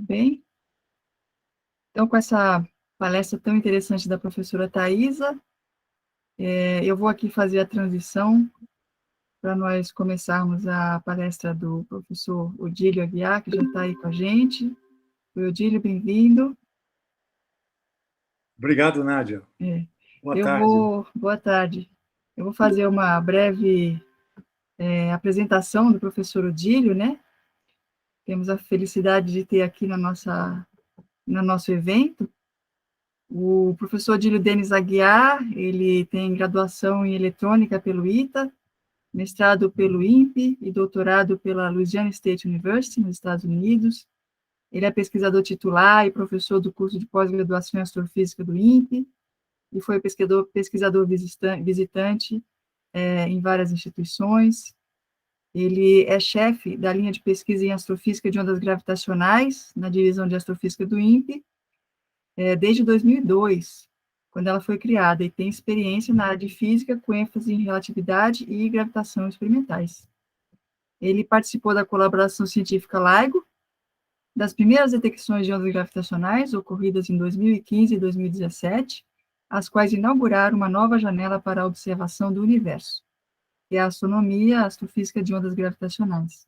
Muito bem. Então, com essa palestra tão interessante da professora Thaisa, eu vou aqui fazer a transição para nós começarmos a palestra do professor Odílio Aguiar, que já está aí com a gente. Oi, Odílio, bem-vindo. Obrigado, Nádia. Boa tarde. Boa tarde. Eu vou fazer uma breve apresentação do professor Odílio, né? Temos a felicidade de ter aqui no nosso evento o professor Odílio Denis Aguiar. Ele tem graduação em eletrônica pelo ITA, mestrado pelo INPE e doutorado pela Louisiana State University, nos Estados Unidos. Ele é pesquisador titular e professor do curso de pós-graduação em astrofísica do INPE, e foi pesquisador visitante em várias instituições. Ele é chefe da linha de pesquisa em astrofísica de ondas gravitacionais, na divisão de astrofísica do INPE, desde 2002, quando ela foi criada, e tem experiência na área de física, com ênfase em relatividade e gravitação experimentais. Ele participou da colaboração científica LIGO, das primeiras detecções de ondas gravitacionais, ocorridas em 2015 e 2017, as quais inauguraram uma nova janela para a observação do universo, que é a astronomia, a astrofísica de ondas gravitacionais,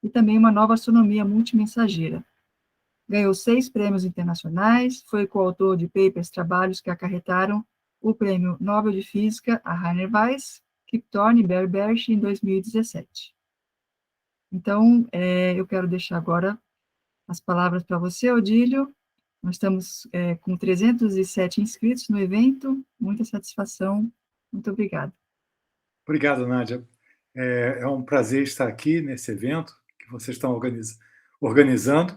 e também uma nova astronomia multimensageira. Ganhou 6 prêmios internacionais, foi coautor de trabalhos que acarretaram o Prêmio Nobel de Física a Rainer Weiss, Kip Thorne e Barry Barish em 2017. Então, eu quero deixar agora as palavras para você, Odílio. Nós estamos com 307 inscritos no evento, muita satisfação, muito obrigada. Obrigado, Nádia. É um prazer estar aqui nesse evento que vocês estão organizando.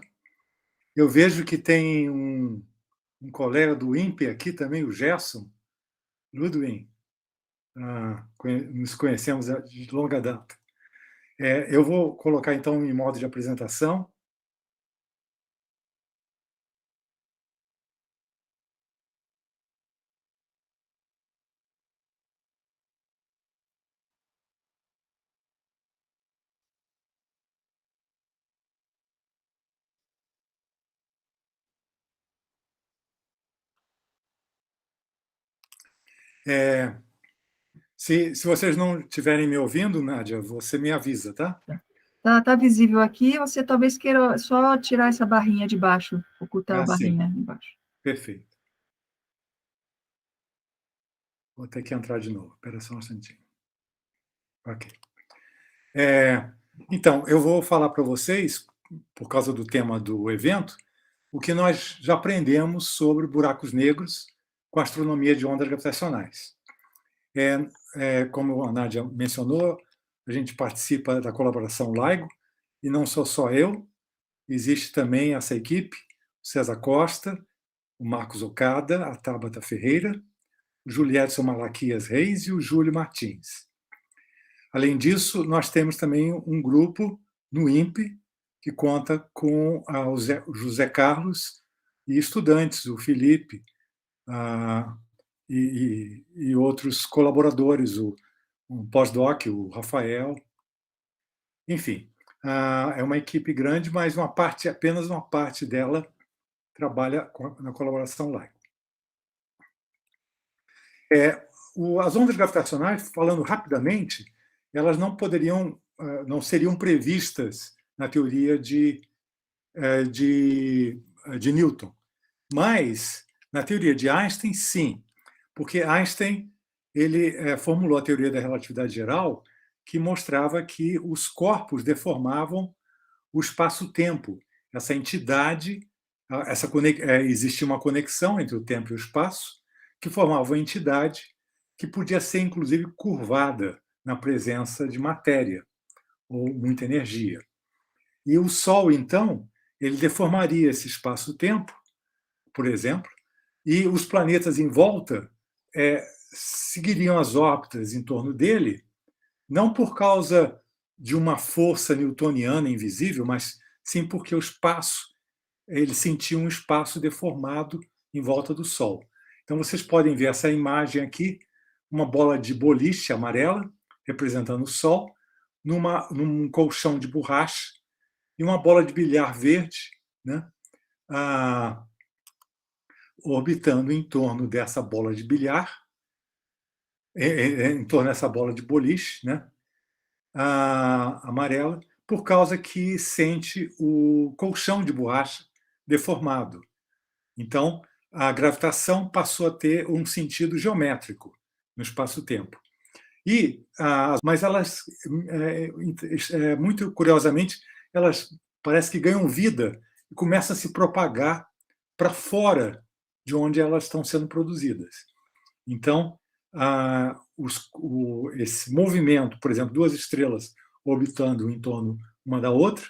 Eu vejo que tem um colega do INPE aqui também, o Gerson Ludwig. Nos conhecemos de longa data. Eu vou colocar, então, em modo de apresentação. Se vocês não estiverem me ouvindo, Nádia, você me avisa, tá? Tá visível aqui, você talvez queira só tirar essa barrinha de baixo, ocultar a barrinha de baixo. Perfeito. Vou ter que entrar de novo, espera só um instantinho. Ok. Então, eu vou falar para vocês, por causa do tema do evento, o que nós já aprendemos sobre buracos negros com astronomia de ondas gravitacionais. Como a Nádia mencionou, a gente participa da colaboração LIGO, e não sou só eu, existe também essa equipe, o César Costa, o Marcos Okada, a Tabata Ferreira, o Julietson Malaquias Reis e o Júlio Martins. Além disso, nós temos também um grupo no INPE, que conta com o José Carlos e estudantes, o Felipe, e outros colaboradores, um pós-doc, o Rafael. Enfim, é uma equipe grande, mas apenas uma parte dela trabalha na colaboração LIGO. As ondas gravitacionais, falando rapidamente, elas não seriam previstas na teoria de Newton. Mas, na teoria de Einstein, sim, porque Einstein ele formulou a teoria da relatividade geral, que mostrava que os corpos deformavam o espaço-tempo. Essa entidade, existia uma conexão entre o tempo e o espaço, que formava uma entidade que podia ser, inclusive, curvada na presença de matéria ou muita energia. E o Sol, então, ele deformaria esse espaço-tempo, por exemplo, e os planetas em volta seguiriam as órbitas em torno dele, não por causa de uma força newtoniana invisível, mas sim porque o espaço, ele sentia um espaço deformado em volta do Sol. Então, vocês podem ver essa imagem aqui, uma bola de boliche amarela, representando o Sol, num colchão de borracha, e uma bola de bilhar verde, né, orbitando em torno dessa bola de bilhar, em torno dessa bola de boliche, né, amarela, por causa que sente o colchão de borracha deformado. Então, a gravitação passou a ter um sentido geométrico no espaço-tempo. Mas elas, muito curiosamente, elas parece que ganham vida e começam a se propagar para fora de onde elas estão sendo produzidas. Então, esse movimento, por exemplo, duas estrelas orbitando em torno uma da outra,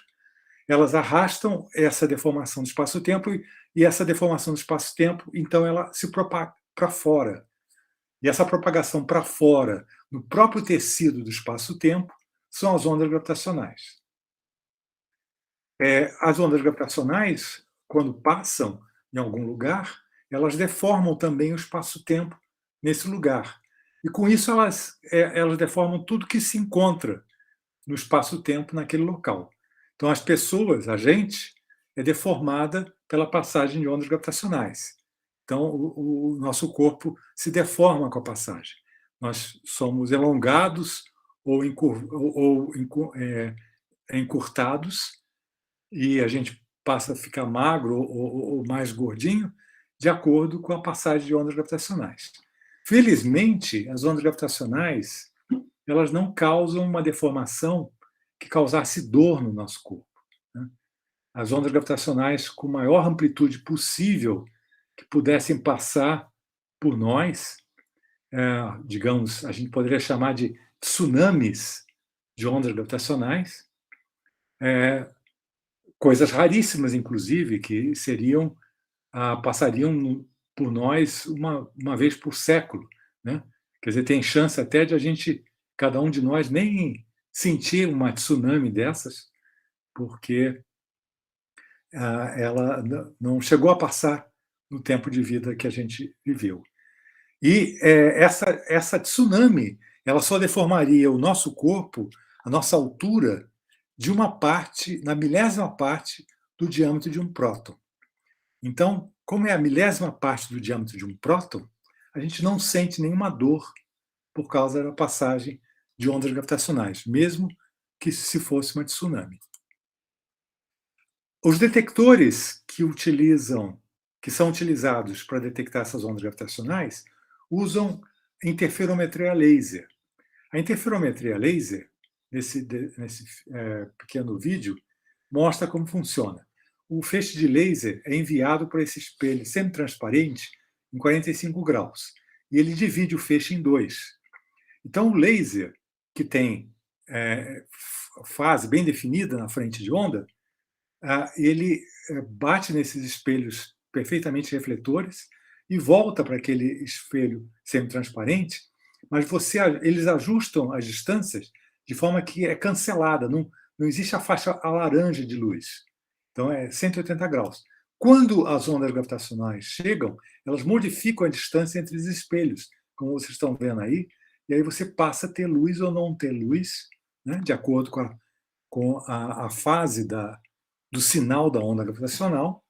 elas arrastam essa deformação do espaço-tempo e essa deformação do espaço-tempo, então, ela se propaga para fora. E essa propagação para fora, no próprio tecido do espaço-tempo, são as ondas gravitacionais. As ondas gravitacionais, quando passam em algum lugar, elas deformam também o espaço-tempo nesse lugar. E, com isso, elas deformam tudo que se encontra no espaço-tempo naquele local. Então, as pessoas, a gente, é deformada pela passagem de ondas gravitacionais. Então, o nosso corpo se deforma com a passagem. Nós somos elongados ou encurtados, e a gente passa a ficar magro ou mais gordinho, de acordo com a passagem de ondas gravitacionais. Felizmente, as ondas gravitacionais, elas não causam uma deformação que causasse dor no nosso corpo, né? As ondas gravitacionais, com maior amplitude possível, que pudessem passar por nós, digamos, a gente poderia chamar de tsunamis de ondas gravitacionais, coisas raríssimas, inclusive, que passariam por nós uma vez por século, né? Quer dizer, tem chance até de cada um de nós, nem sentir uma tsunami dessas, porque ela não chegou a passar no tempo de vida que a gente viveu. E essa tsunami, ela só deformaria o nosso corpo, a nossa altura, de uma parte, na milésima parte do diâmetro de um próton. Então, como é a milésima parte do diâmetro de um próton, a gente não sente nenhuma dor por causa da passagem de ondas gravitacionais, mesmo que se fosse uma tsunami. Os detectores que são utilizados para detectar essas ondas gravitacionais usam interferometria laser. A interferometria laser, nesse pequeno vídeo, mostra como funciona. O feixe de laser é enviado para esse espelho semi-transparente em 45 graus, e ele divide o feixe em dois. Então, o laser, que tem fase bem definida na frente de onda, ele bate nesses espelhos perfeitamente refletores e volta para aquele espelho semi-transparente, mas eles ajustam as distâncias de forma que é cancelada, não existe a faixa laranja de luz. Então, é 180 graus. Quando as ondas gravitacionais chegam, elas modificam a distância entre os espelhos, como vocês estão vendo aí, e aí você passa a ter luz ou não ter luz, né, de acordo com a fase do sinal da onda gravitacional.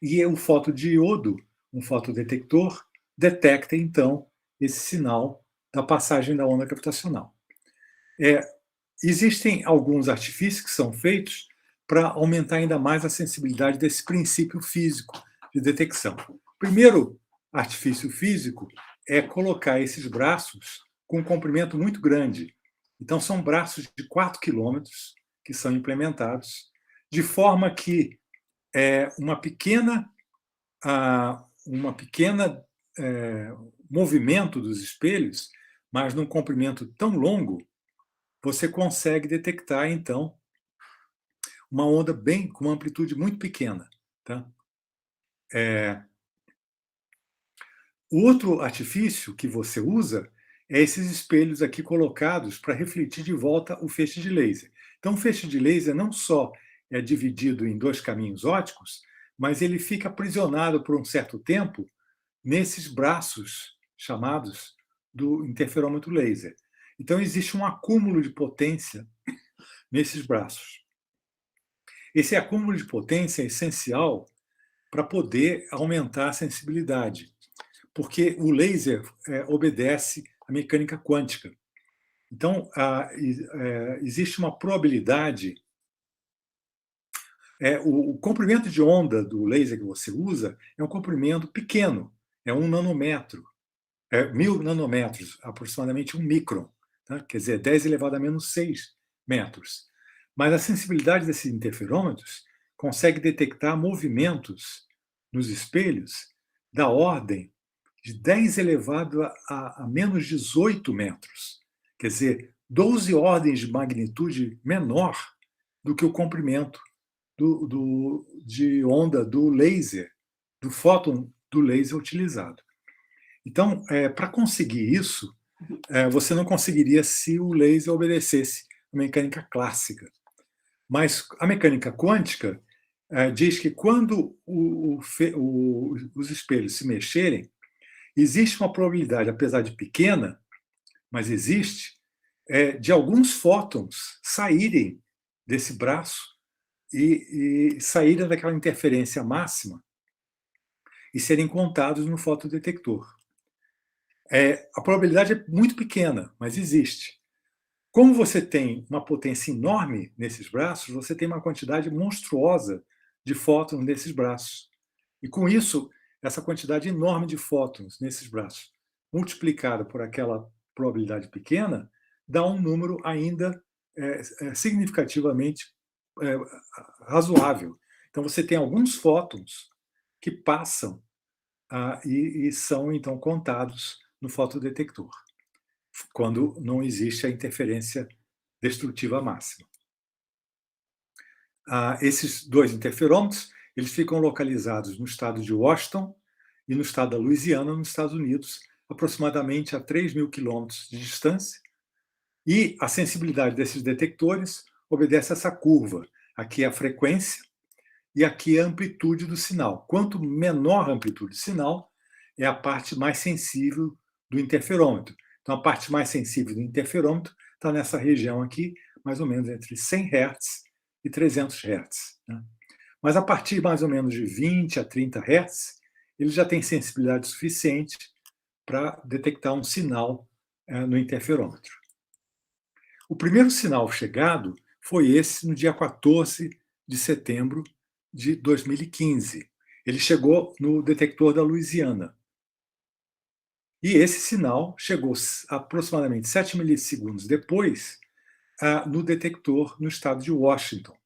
E o fotodiodo, um fotodetector, detecta, então, esse sinal da passagem da onda gravitacional. Existem alguns artifícios que são feitos para aumentar ainda mais a sensibilidade desse princípio físico de detecção. O primeiro artifício físico é colocar esses braços com um comprimento muito grande. Então, são braços de 4 quilômetros que são implementados, de forma que uma pequena movimento dos espelhos, mas num comprimento tão longo, você consegue detectar, então, uma onda com uma amplitude muito pequena. Tá? O outro artifício que você usa é esses espelhos aqui colocados para refletir de volta o feixe de laser. Então, o feixe de laser não só é dividido em dois caminhos ópticos, mas ele fica aprisionado por um certo tempo nesses braços chamados do interferômetro laser. Então, existe um acúmulo de potência nesses braços. Esse acúmulo de potência é essencial para poder aumentar a sensibilidade, porque o laser obedece à mecânica quântica. Então, existe uma probabilidade. O comprimento de onda do laser que você usa é um comprimento pequeno, é 1 nanômetro, 1000 nanômetros, aproximadamente 1 micron, tá? Quer dizer, 10 elevado a menos 6 metros. Mas a sensibilidade desses interferômetros consegue detectar movimentos nos espelhos da ordem de 10 elevado a menos 18 metros. Quer dizer, 12 ordens de magnitude menor do que o comprimento de onda do laser, do fóton do laser utilizado. Então, para conseguir isso, você não conseguiria se o laser obedecesse a mecânica clássica. Mas a mecânica quântica diz que quando os espelhos se mexerem, existe uma probabilidade, apesar de pequena, mas existe, de alguns fótons saírem desse braço e saírem daquela interferência máxima e serem contados no fotodetector. A probabilidade é muito pequena, mas existe. Como você tem uma potência enorme nesses braços, você tem uma quantidade monstruosa de fótons nesses braços. E com isso, essa quantidade enorme de fótons nesses braços, multiplicada por aquela probabilidade pequena, dá um número ainda significativamente razoável. Então, você tem alguns fótons que passam e são, então, contados no fotodetector, quando não existe a interferência destrutiva máxima. Esses dois interferômetros eles ficam localizados no estado de Washington e no estado da Louisiana, nos Estados Unidos, aproximadamente a 3.000 quilômetros de distância. E a sensibilidade desses detectores obedece a essa curva. Aqui é a frequência e aqui é a amplitude do sinal. Quanto menor a amplitude do sinal, é a parte mais sensível do interferômetro. Então, a parte mais sensível do interferômetro está nessa região aqui, mais ou menos entre 100 Hz e 300 Hz. Né? Mas a partir mais ou menos de 20 a 30 Hz, ele já tem sensibilidade suficiente para detectar um sinal no interferômetro. O primeiro sinal chegado foi esse no dia 14 de setembro de 2015. Ele chegou no detector da Louisiana. E esse sinal chegou aproximadamente 7 milissegundos depois no detector no estado de Washington.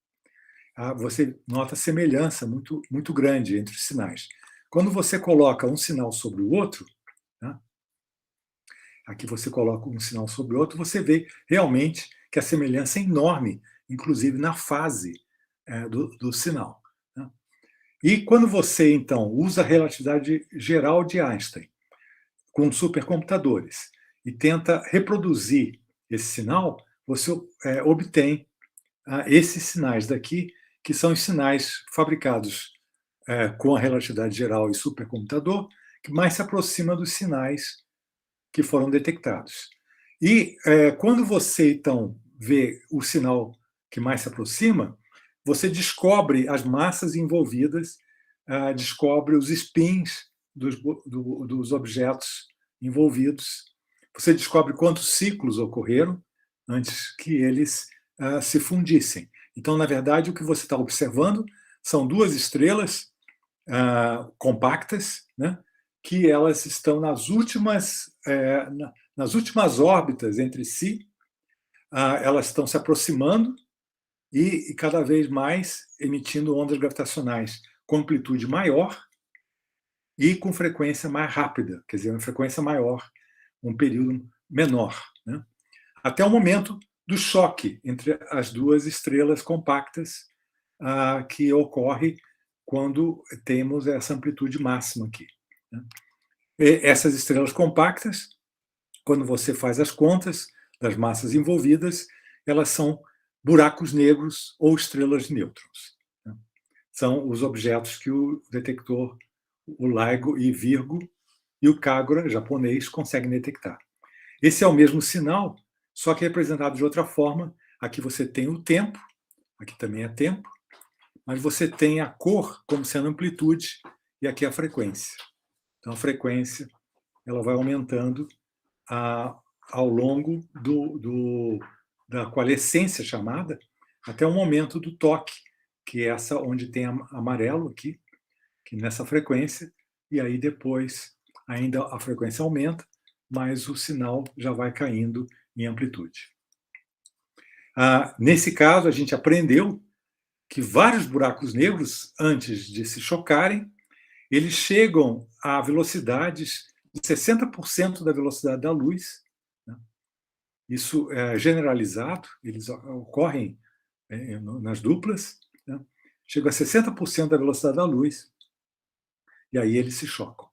Você nota a semelhança muito, muito grande entre os sinais. Quando você coloca um sinal sobre o outro, né, aqui você coloca um sinal sobre o outro, você vê realmente que a semelhança é enorme, inclusive na fase do sinal. Né? E quando você, então, usa a relatividade geral de Einstein com supercomputadores e tenta reproduzir esse sinal, você obtém esses sinais daqui, que são os sinais fabricados com a relatividade geral e supercomputador, que mais se aproxima dos sinais que foram detectados. E quando você, então, vê o sinal que mais se aproxima, você descobre as massas envolvidas, descobre os spins dos objetos envolvidos, você descobre quantos ciclos ocorreram antes que eles se fundissem. Então, na verdade, o que você está observando são duas estrelas compactas, né, que elas estão nas últimas órbitas entre si, elas estão se aproximando e cada vez mais emitindo ondas gravitacionais com amplitude maior e com frequência mais rápida, quer dizer, uma frequência maior, um período menor, né? Até o momento do choque entre as duas estrelas compactas que ocorre quando temos essa amplitude máxima aqui. Né? Essas estrelas compactas, quando você faz as contas das massas envolvidas, elas são buracos negros ou estrelas de nêutrons. Né? São os objetos que o detector, o LIGO e Virgo, e o Kagura, japonês, conseguem detectar. Esse é o mesmo sinal, só que representado de outra forma. Aqui você tem o tempo, aqui também é tempo, mas você tem a cor como sendo amplitude e aqui a frequência. Então, a frequência ela vai aumentando ao longo da coalescência chamada, até o momento do toque, que é essa onde tem amarelo aqui, que nessa frequência, e aí depois ainda a frequência aumenta, mas o sinal já vai caindo em amplitude. Nesse caso, a gente aprendeu que vários buracos negros, antes de se chocarem, eles chegam a velocidades de 60% da velocidade da luz. Isso é generalizado, eles ocorrem nas duplas, chegam a 60% da velocidade da luz, e aí eles se chocam.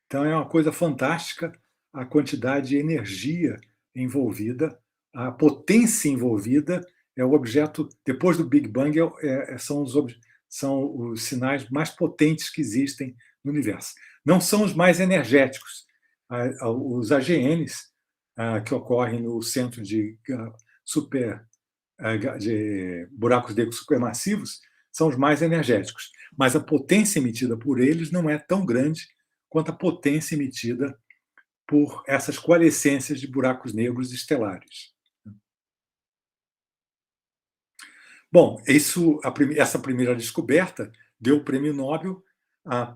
Então, é uma coisa fantástica a quantidade de energia envolvida, a potência envolvida. É o objeto, depois do Big Bang, são os sinais mais potentes que existem no universo. Não são os mais energéticos. Os AGNs, que ocorrem no centro de buracos negros supermassivos, são os mais energéticos. Mas a potência emitida por eles não é tão grande quanto a potência emitida por essas coalescências de buracos negros estelares. Bom, essa primeira descoberta deu o prêmio Nobel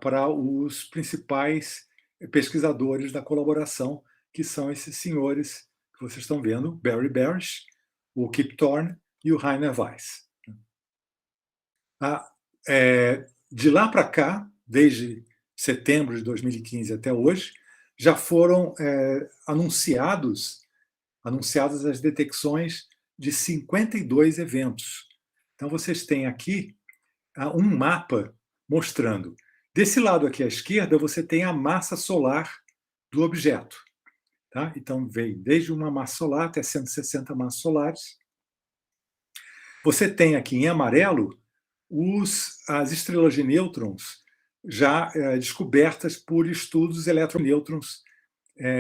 para os principais pesquisadores da colaboração, que são esses senhores que vocês estão vendo, Barry Barish, o Kip Thorne e o Rainer Weiss. De lá para cá, desde setembro de 2015 até hoje, já foram anunciadas as detecções de 52 eventos. Então, vocês têm aqui um mapa mostrando. Desse lado aqui à esquerda, você tem a massa solar do objeto. Tá? Então, vem desde uma massa solar até 160 massas solares. Você tem aqui em amarelo as estrelas de nêutrons já descobertas por estudos eletronêutrons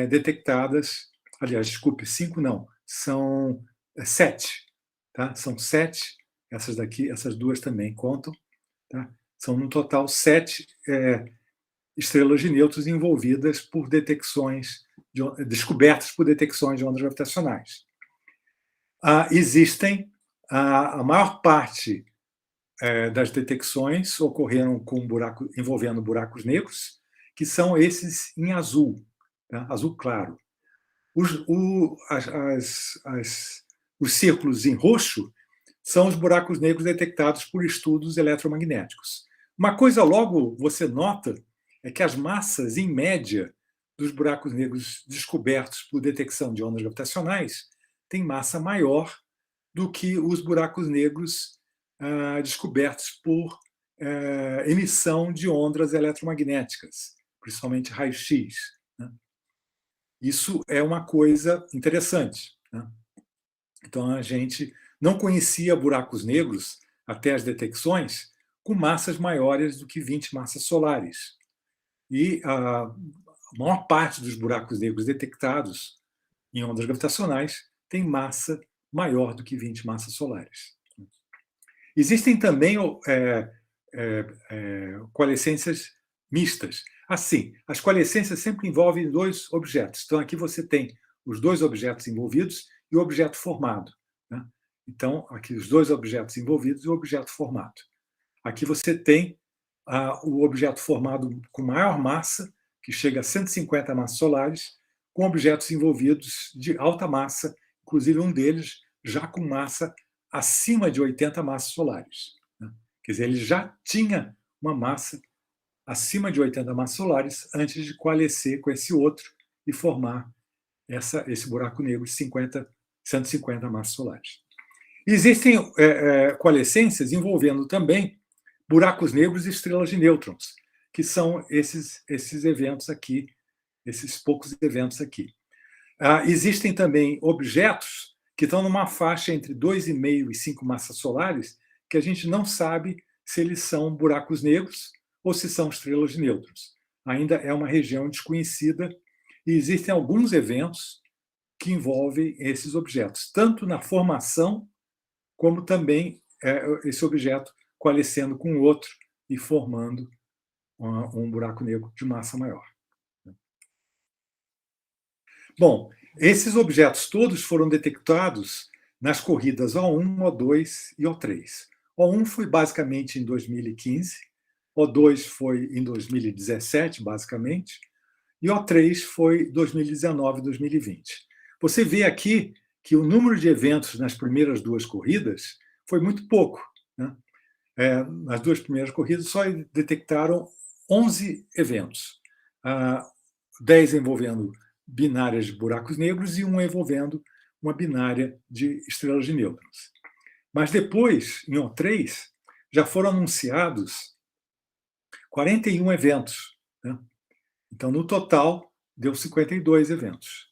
detectadas. Aliás, desculpe, 5 não, são 7. Tá? São 7. Essas daqui, essas duas também contam. Tá? São, no total, 7 estrelas de nêutrons envolvidas por descobertas por detecções de ondas gravitacionais. Existem, a maior parte das detecções ocorreram envolvendo buracos negros, que são esses em azul, tá? Azul claro. Os círculos em roxo são os buracos negros detectados por estudos eletromagnéticos. Uma coisa logo você nota é que as massas, em média, dos buracos negros descobertos por detecção de ondas gravitacionais têm massa maior do que os buracos negros descobertos por emissão de ondas eletromagnéticas, principalmente raio-x. Né? Isso é uma coisa interessante. Né? Então, a gente não conhecia buracos negros, até as detecções, com massas maiores do que 20 massas solares. E a maior parte dos buracos negros detectados em ondas gravitacionais tem massa maior do que 20 massas solares. Existem também coalescências mistas. Assim, as coalescências sempre envolvem dois objetos. Então, aqui você tem os dois objetos envolvidos e o objeto formado. Né? Então, aqui os dois objetos envolvidos e o objeto formado. Aqui você tem o objeto formado com maior massa, que chega a 150 massas solares, com objetos envolvidos de alta massa, inclusive um deles já com massa acima de 80 massas solares. Né? Quer dizer, ele já tinha uma massa acima de 80 massas solares antes de coalescer com esse outro e formar esse buraco negro de 150 massas solares. Existem coalescências envolvendo também buracos negros e estrelas de nêutrons, que são esses eventos aqui, esses poucos eventos aqui. Existem também objetos que estão numa faixa entre 2,5 e 5 massas solares, que a gente não sabe se eles são buracos negros ou se são estrelas de nêutrons. Ainda é uma região desconhecida e existem alguns eventos que envolvem esses objetos, tanto na formação como também esse objeto coalescendo com o outro e formando um buraco negro de massa maior. Bom, esses objetos todos foram detectados nas corridas O1, O2 e O3. O1 foi basicamente em 2015, O2 foi em 2017, basicamente, e O3 foi 2019 e 2020. Você vê aqui que o número de eventos nas primeiras duas corridas foi muito pouco, né? Nas duas primeiras corridas só detectaram 11 eventos, 10 envolvendo binárias de buracos negros e um envolvendo uma binária de estrelas de nêutrons. Mas depois, em O3, já foram anunciados 41 eventos, né? Então, no total, deu 52 eventos.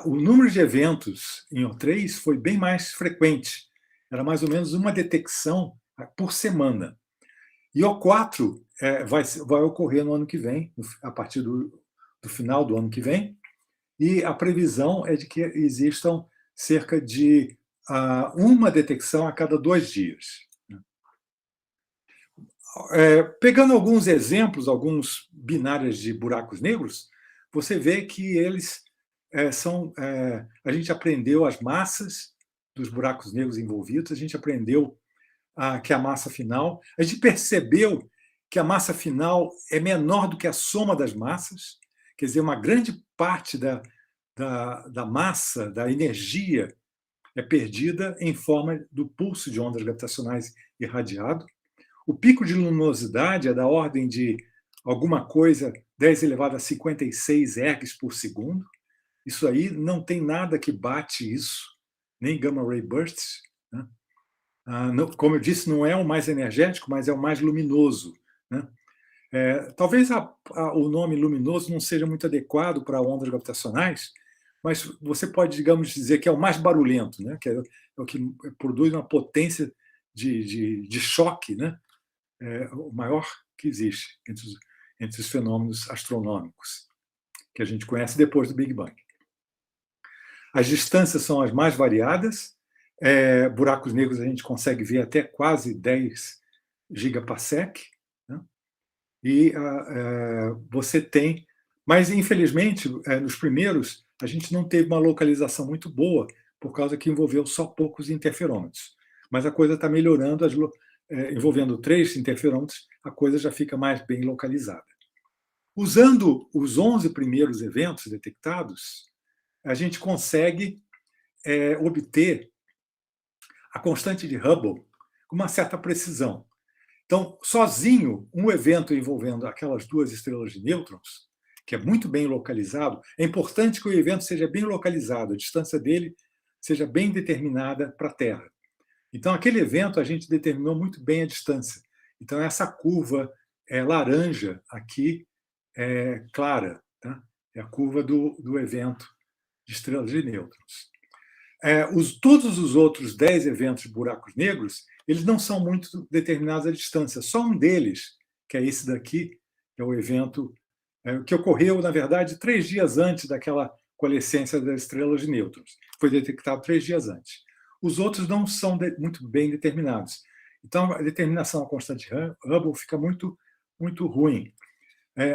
O número de eventos em O3 foi bem mais frequente. Era mais ou menos uma detecção por semana. E O4 vai ocorrer no ano que vem, a partir do final do ano que vem, e a previsão é de que existam cerca de uma detecção a cada 2 dias. Pegando alguns exemplos, alguns binárias de buracos negros, você vê que eles são... a gente aprendeu as massas dos buracos negros envolvidos, a gente aprendeu que a massa final... A gente percebeu que a massa final é menor do que a soma das massas, quer dizer, uma grande parte da massa, da energia, é perdida em forma do pulso de ondas gravitacionais irradiado. O pico de luminosidade é da ordem de alguma coisa 10 elevado a 56 ergs por segundo. Isso aí não tem nada que bate isso, nem gamma ray bursts, né? Como eu disse, não é o mais energético, mas é o mais luminoso, né? Talvez o nome luminoso não seja muito adequado para ondas gravitacionais, mas você pode, digamos, dizer que é o mais barulhento, né? Que é o que produz uma potência de choque, né? O maior que existe entre os fenômenos astronômicos que a gente conhece depois do Big Bang. As distâncias são as mais variadas. Buracos negros a gente consegue ver até quase 10 gigaparsec, né? E você tem... Mas, infelizmente, nos primeiros, a gente não teve uma localização muito boa, por causa que envolveu só poucos interferômetros. Mas a coisa está melhorando, envolvendo 3 interferômetros, a coisa já fica mais bem localizada. Usando os 11 primeiros eventos detectados, a gente consegue obter a constante de Hubble com uma certa precisão. Então, sozinho, um evento envolvendo aquelas 2 estrelas de nêutrons, que é muito bem localizado, é importante que o evento seja bem localizado, a distância dele seja bem determinada para a Terra. Então, aquele evento a gente determinou muito bem a distância. Então, essa curva laranja aqui é clara, tá? É a curva do evento de estrelas de nêutrons. Todos os outros 10 eventos de buracos negros, eles não são muito determinados à distância. Só um deles, que é esse daqui, que é o evento que ocorreu, na verdade, 3 dias antes daquela coalescência das estrelas de nêutrons. Foi detectado 3 dias antes. Os outros não são muito bem determinados. Então, a determinação da constante Hubble fica muito, muito ruim.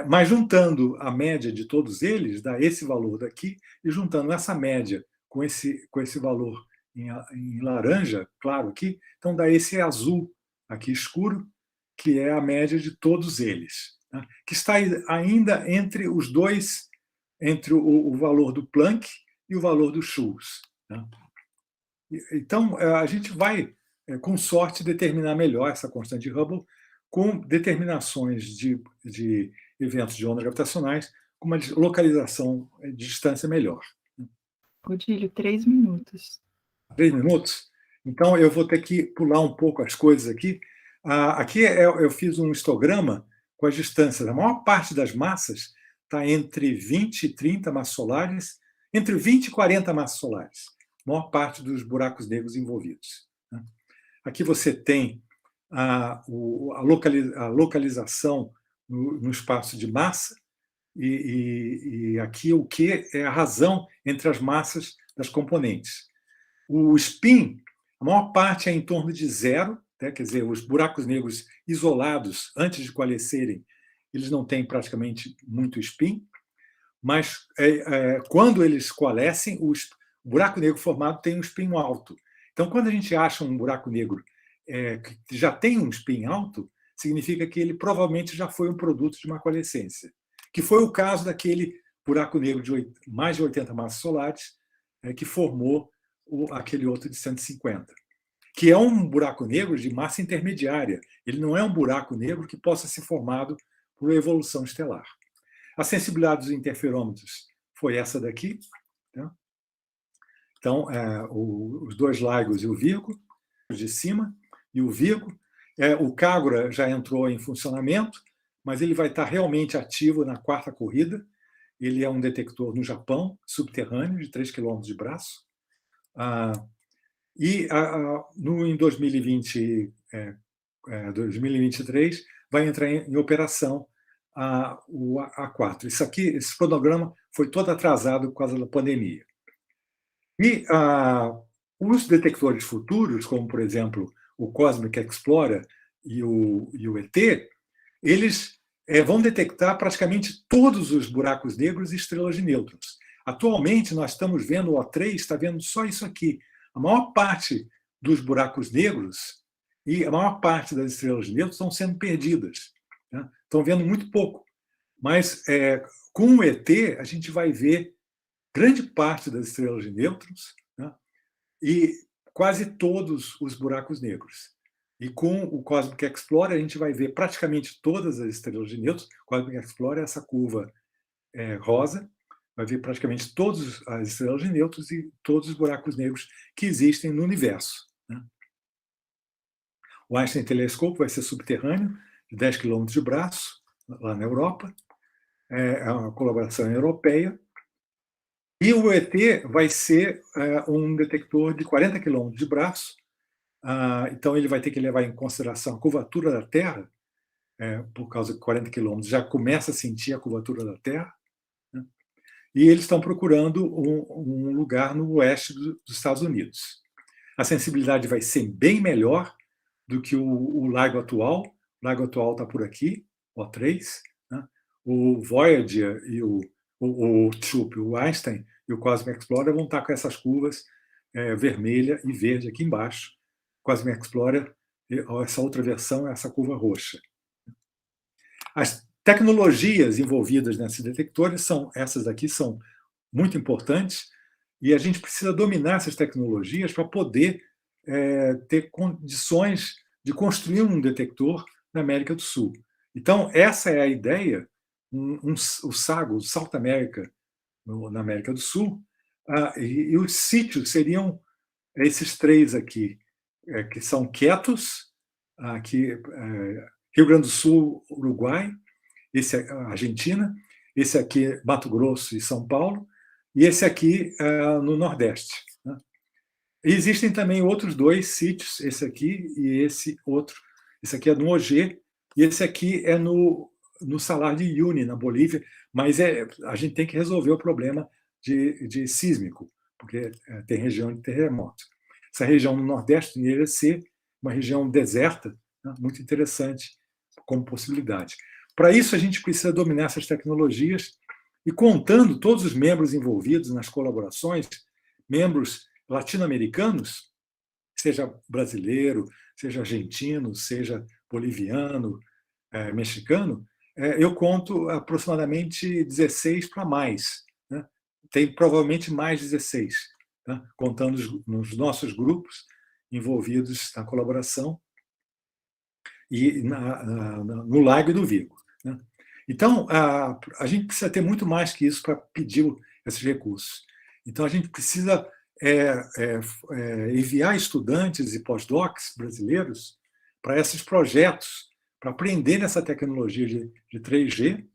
Mas juntando a média de todos eles, dá esse valor daqui, e juntando essa média com esse valor em laranja, claro aqui, então dá esse azul aqui escuro, que é a média de todos eles, né? Que está ainda entre os dois, entre o valor do Planck e o valor do Schultz, né? Então, a gente vai, com sorte, determinar melhor essa constante de Hubble com determinações de eventos de ondas gravitacionais com uma localização de distância melhor. Odílio, 3 minutos. 3 minutos? Então, eu vou ter que pular um pouco as coisas aqui. Aqui eu fiz um histograma com as distâncias. A maior parte das massas está entre 20 e 30 massas solares, entre 20 e 40 massas solares. A maior parte dos buracos negros envolvidos. Aqui você tem a localização no espaço de massa, e aqui o Q é a razão entre as massas das componentes. O spin, a maior parte é em torno de 0, né? Quer dizer, os buracos negros isolados, antes de coalescerem, eles não têm praticamente muito spin, mas quando eles coalescem, o buraco negro formado tem um spin alto. Então, quando a gente acha um buraco negro que já tem um spin alto, significa que ele provavelmente já foi um produto de uma coalescência, que foi o caso daquele buraco negro de mais de 80 massas solares que formou aquele outro de 150, que é um buraco negro de massa intermediária. Ele não é um buraco negro que possa ser formado por evolução estelar. A sensibilidade dos interferômetros foi essa daqui. Tá? Então, os dois LIGOs e o Virgo, de cima, e o Virgo. O Kagura já entrou em funcionamento, mas ele vai estar realmente ativo na quarta corrida. Ele é um detector no Japão, subterrâneo, de 3 km de braço. Em 2023, vai entrar em operação o A4. Esse cronograma foi todo atrasado por causa da pandemia. E os detectores futuros, como, por exemplo, o Cosmic Explorer e o ET, eles vão detectar praticamente todos os buracos negros e estrelas de nêutrons. Atualmente, nós estamos vendo, o O3 está vendo só isso aqui. A maior parte dos buracos negros e a maior parte das estrelas de nêutrons estão sendo perdidas. Né? Estão vendo muito pouco. Mas, com o ET, a gente vai ver grande parte das estrelas de nêutrons, né? E quase todos os buracos negros. E com o Cosmic Explorer, a gente vai ver praticamente todas as estrelas de nêutrons. O Cosmic Explorer é essa curva rosa, vai ver praticamente todas as estrelas de nêutrons e todos os buracos negros que existem no universo. Né? O Einstein Telescope vai ser subterrâneo, de 10 km de braço, lá na Europa. É uma colaboração europeia. E o ET vai ser um detector de 40 km de braço. Então, ele vai ter que levar em consideração a curvatura da Terra, por causa de 40 km, já começa a sentir a curvatura da Terra. Né? E eles estão procurando um lugar no oeste dos Estados Unidos. A sensibilidade vai ser bem melhor do que o LIGO atual. O LIGO atual está por aqui, O3. Né? O Voyager e o Einstein e o Cosmic Explorer vão estar com essas curvas vermelha e verde aqui embaixo. O Cosmic Explorer, essa outra versão, é essa curva roxa. As tecnologias envolvidas nesses detectores essas daqui são muito importantes e a gente precisa dominar essas tecnologias para poder ter condições de construir um detector na América do Sul. Então, essa é a ideia, o SAGO, o South America, na América do Sul, e os sítios seriam esses três aqui, que são Quietos, aqui, Rio Grande do Sul, Uruguai, esse Argentina, esse aqui Mato Grosso e São Paulo, e esse aqui no Nordeste. Né? E existem também outros dois sítios, esse aqui e esse outro. Esse aqui é no OG, e esse aqui é no Salar de Uyuni, na Bolívia, mas a gente tem que resolver o problema de sísmico, porque tem região de terremoto. Essa região no Nordeste deveria ser uma região deserta, né, muito interessante como possibilidade. Para isso, a gente precisa dominar essas tecnologias e, contando todos os membros envolvidos nas colaborações, membros latino-americanos, seja brasileiro, seja argentino, seja boliviano, mexicano, eu conto aproximadamente 16 para mais. Né? Tem provavelmente mais 16, né? Contando nos nossos grupos envolvidos na colaboração e no LIGO e do Virgo. Né? Então, a gente precisa ter muito mais que isso para pedir esses recursos. Então, a gente precisa enviar estudantes e pós-docs brasileiros para esses projetos, para aprender essa tecnologia de 3G,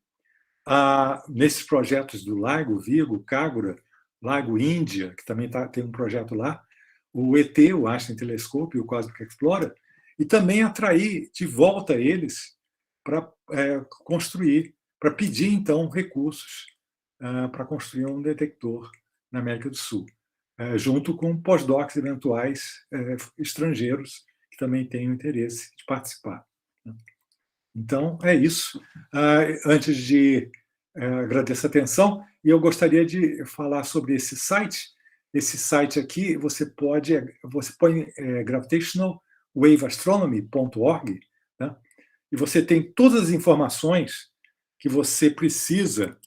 nesses projetos do LIGO, Virgo, Kagura, LIGO Índia, que também tem um projeto lá, o ET, o Einstein Telescope e o Cosmic Explorer, e também atrair de volta eles para construir, para pedir, então, recursos para construir um detector na América do Sul, junto com pós-docs eventuais estrangeiros que também tenham interesse de participar. Então, é isso. Antes de agradecer a atenção, e eu gostaria de falar sobre esse site. Esse site aqui, você põe gravitationalwaveastronomy.org, né? E você tem todas as informações que você precisa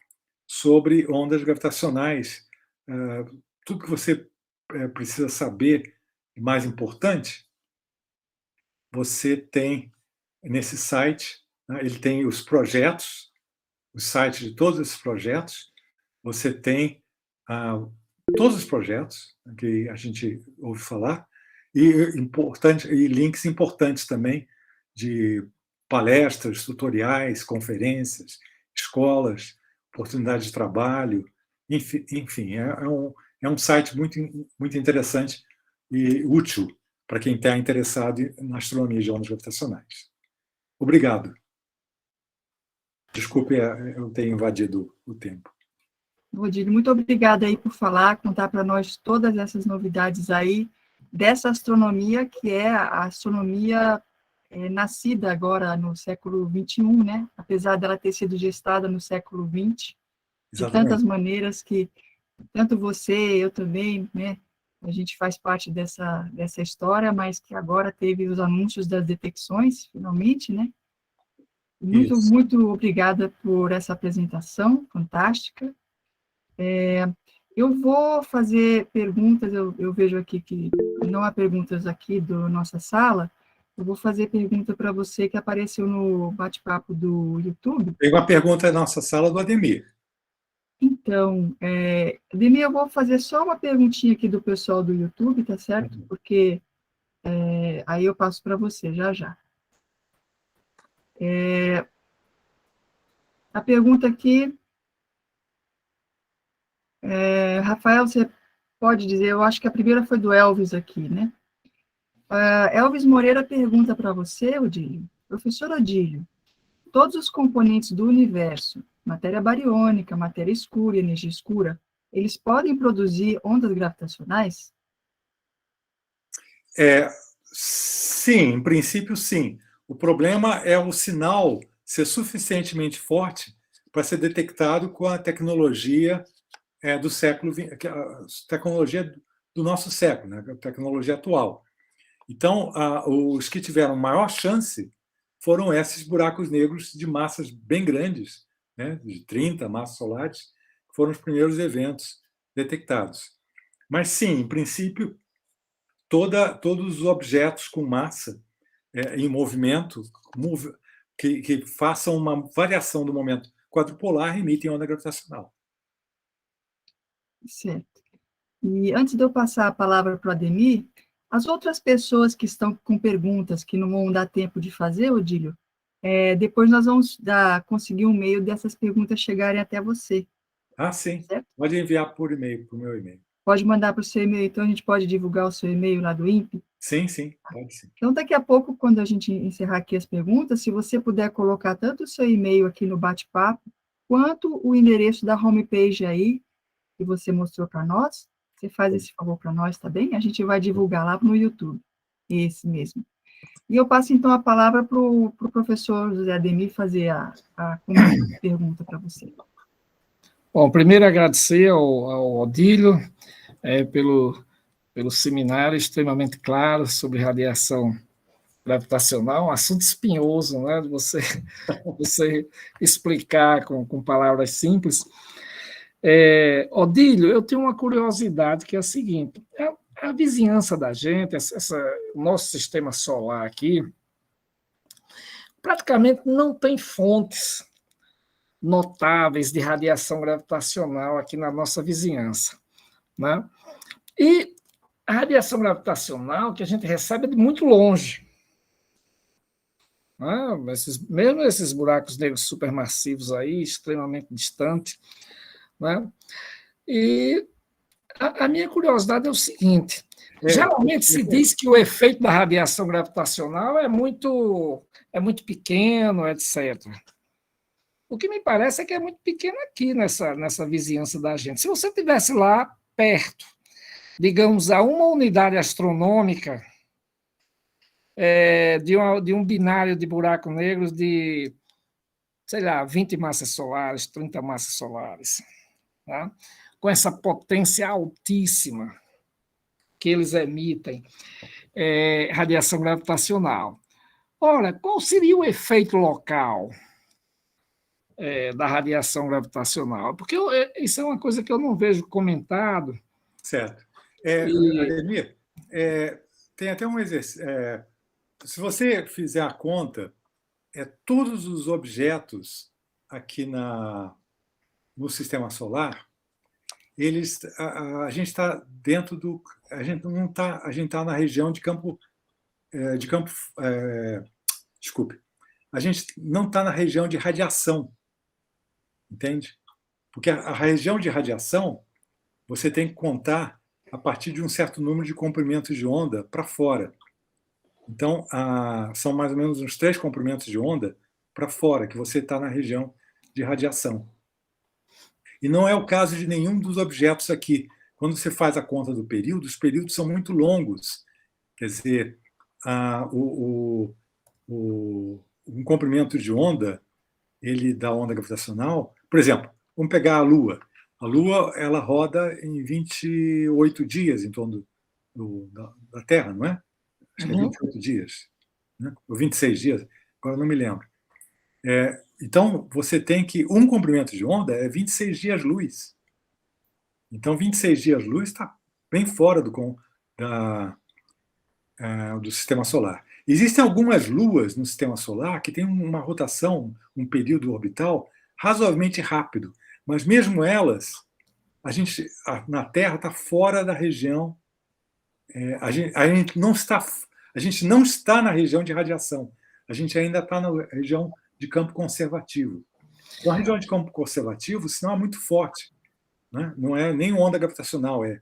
sobre ondas gravitacionais, tudo que você precisa saber, mais importante, você tem nesse site, né? Ele tem os projetos, os sites de todos esses projetos, você tem todos os projetos que a gente ouve falar, e links importantes também de palestras, tutoriais, conferências, escolas, oportunidades de trabalho, enfim, é um site muito interessante e útil para quem está interessado na astronomia de ondas gravitacionais. Obrigado. Desculpe, eu tenho invadido o tempo. Odílio, muito obrigada aí por falar, contar para nós todas essas novidades aí dessa astronomia, que é a astronomia nascida agora no século XXI, né? Apesar dela ter sido gestada no século XX, de tantas maneiras que tanto você, eu também, né? A gente faz parte dessa história, mas que agora teve os anúncios das detecções, finalmente, né? Muito obrigada por essa apresentação fantástica. Eu vou fazer perguntas, eu vejo aqui que não há perguntas aqui da nossa sala, eu vou fazer pergunta para você que apareceu no bate-papo do YouTube. Tem uma pergunta na nossa sala do Ademir. Então, Ademir, eu vou fazer só uma perguntinha aqui do pessoal do YouTube, tá certo? Porque aí eu passo para você, já. A pergunta aqui, Rafael, você pode dizer, eu acho que a primeira foi do Elvis aqui, né? Elvis Moreira pergunta para você, Odílio, professor Odílio, todos os componentes do universo, matéria bariônica, matéria escura e energia escura, eles podem produzir ondas gravitacionais? Sim, em princípio, sim. O problema é o sinal ser suficientemente forte para ser detectado com a tecnologia do século XX, a tecnologia do nosso século, né? A tecnologia atual. Então, os que tiveram maior chance foram esses buracos negros de massas bem grandes, né? De 30 massas solares, que foram os primeiros eventos detectados. Mas, sim, em princípio, todos os objetos com massa em movimento que façam uma variação do momento quadrupolar emitem onda gravitacional. Certo. E antes de eu passar a palavra para o Ademir, as outras pessoas que estão com perguntas que não vão dar tempo de fazer, Odílio, depois nós vamos conseguir um meio dessas perguntas chegarem até você. Sim. Certo? Pode enviar por e-mail, para o meu e-mail. Pode mandar para o seu e-mail, então a gente pode divulgar o seu e-mail lá do INPE? Sim, pode sim. Então, daqui a pouco, quando a gente encerrar aqui as perguntas, se você puder colocar tanto o seu e-mail aqui no bate-papo, quanto o endereço da homepage aí, que você mostrou para nós, você faz esse favor para nós, tá bem? A gente vai divulgar lá no YouTube, esse mesmo. E eu passo, então, a palavra para o professor José Ademir fazer a pergunta para você. Bom, primeiro agradecer ao Odílio pelo seminário extremamente claro sobre radiação gravitacional, um assunto espinhoso, né? Você explicar com palavras simples. Odílio, eu tenho uma curiosidade que é a seguinte: a vizinhança da gente, o nosso sistema solar aqui, praticamente não tem fontes notáveis de radiação gravitacional aqui na nossa vizinhança, né? E a radiação gravitacional que a gente recebe é de muito longe, né? Mesmo esses buracos negros supermassivos aí, extremamente distantes, né? E a minha curiosidade é o seguinte: geralmente se diz que o efeito da radiação gravitacional é muito pequeno, etc. O que me parece é que é muito pequeno aqui nessa vizinhança da gente. Se você estivesse lá perto, digamos, a uma unidade astronômica de um binário de buracos negros de, sei lá, 20 massas solares, 30 massas solares, tá? Com essa potência altíssima que eles emitem, radiação gravitacional. Ora, qual seria o efeito local da radiação gravitacional? Porque isso é uma coisa que eu não vejo comentado. Certo. Ademir, tem até um exercício. Se você fizer a conta, todos os objetos aqui no sistema solar, a gente está dentro do. A gente não está. A gente está na região de campo. Desculpe. A gente não está na região de radiação. Entende? Porque a região de radiação, você tem que contar a partir de um certo número de comprimentos de onda para fora. Então, são mais ou menos uns 3 comprimentos de onda para fora, que você está na região de radiação. E não é o caso de nenhum dos objetos aqui. Quando você faz a conta do período, os períodos são muito longos. Quer dizer, um comprimento de onda, ele da onda gravitacional, por exemplo, vamos pegar a Lua. A Lua, ela roda em 28 dias em torno da Terra, não é? Acho que é 28 dias, né? Ou 26 dias, agora não me lembro. Então, você tem que um comprimento de onda é 26 dias-luz. Então, 26 dias-luz está bem fora do sistema solar. Existem algumas luas no sistema solar que têm uma rotação, um período orbital razoavelmente rápido, mas mesmo elas, na Terra está fora da região. A gente não está na região de radiação. A gente ainda está na região de campo conservativo. Então, a região de campo conservativo, o sinal é muito forte, né? Não é nem onda gravitacional, é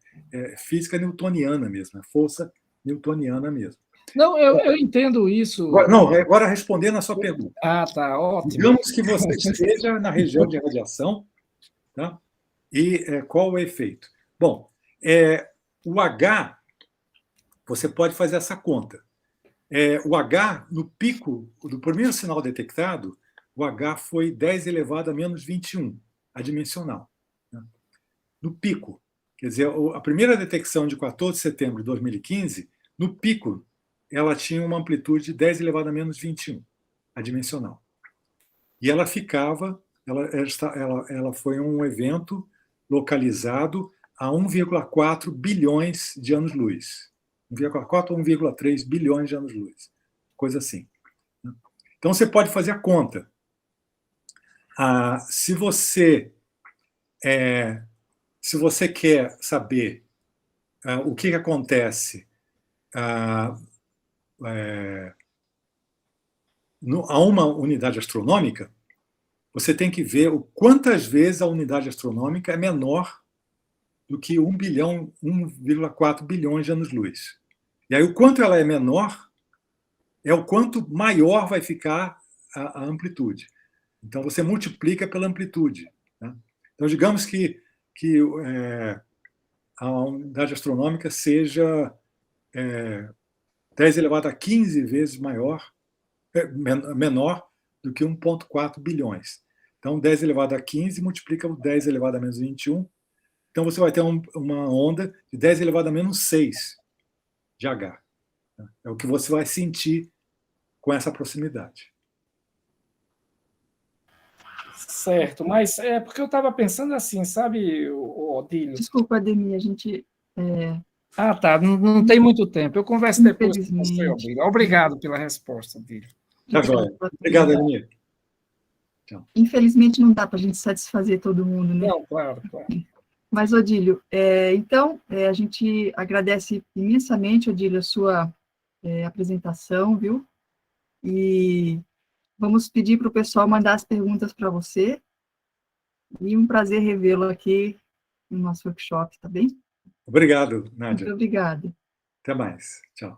física newtoniana mesmo, é força newtoniana mesmo. Não, eu entendo isso. Agora respondendo a sua pergunta. Tá, ótimo. Digamos que você esteja na região de radiação, tá? E qual o efeito? Bom, o H, você pode fazer essa conta. O H, no pico do primeiro sinal detectado, o H foi 10 elevado a menos 21, adimensional. Né? No pico. Quer dizer, a primeira detecção de 14 de setembro de 2015, no pico, ela tinha uma amplitude de 10 elevado a menos 21, adimensional. E ela ficava, ela foi um evento localizado a 1,4 bilhões de anos-luz. 1,4 ou 1,3 bilhões de anos-luz. Coisa assim. Então, você pode fazer a conta. Se você quer saber o que acontece a uma unidade astronômica, você tem que ver quantas vezes a unidade astronômica é menor do que 1,4 bilhões de anos-luz. E aí, o quanto ela é menor é o quanto maior vai ficar a amplitude. Então, você multiplica pela amplitude. Né? Então, digamos que a unidade astronômica seja 10 elevado a 15 vezes menor do que 1,4 bilhões. Então, 10 elevado a 15 multiplica o 10 elevado a menos 21. Então, você vai ter uma onda de 10 elevado a menos 6 de H. É o que você vai sentir com essa proximidade. Certo, mas porque eu estava pensando assim, sabe, Odílio? Desculpa, Ademir, a gente... tá, não tem muito tempo. Eu converso depois com você, Infelizmente. Odílio. Obrigado pela resposta, Odílio. Tá joia. Obrigado, Ademir. Infelizmente, não dá para a gente satisfazer todo mundo, né? Não, claro. Mas, Odílio, então, a gente agradece imensamente, Odílio, a sua apresentação, viu? E vamos pedir para o pessoal mandar as perguntas para você. E um prazer revê-lo aqui no nosso workshop, tá bem? Obrigado, Nádia. Muito obrigada. Até mais. Tchau.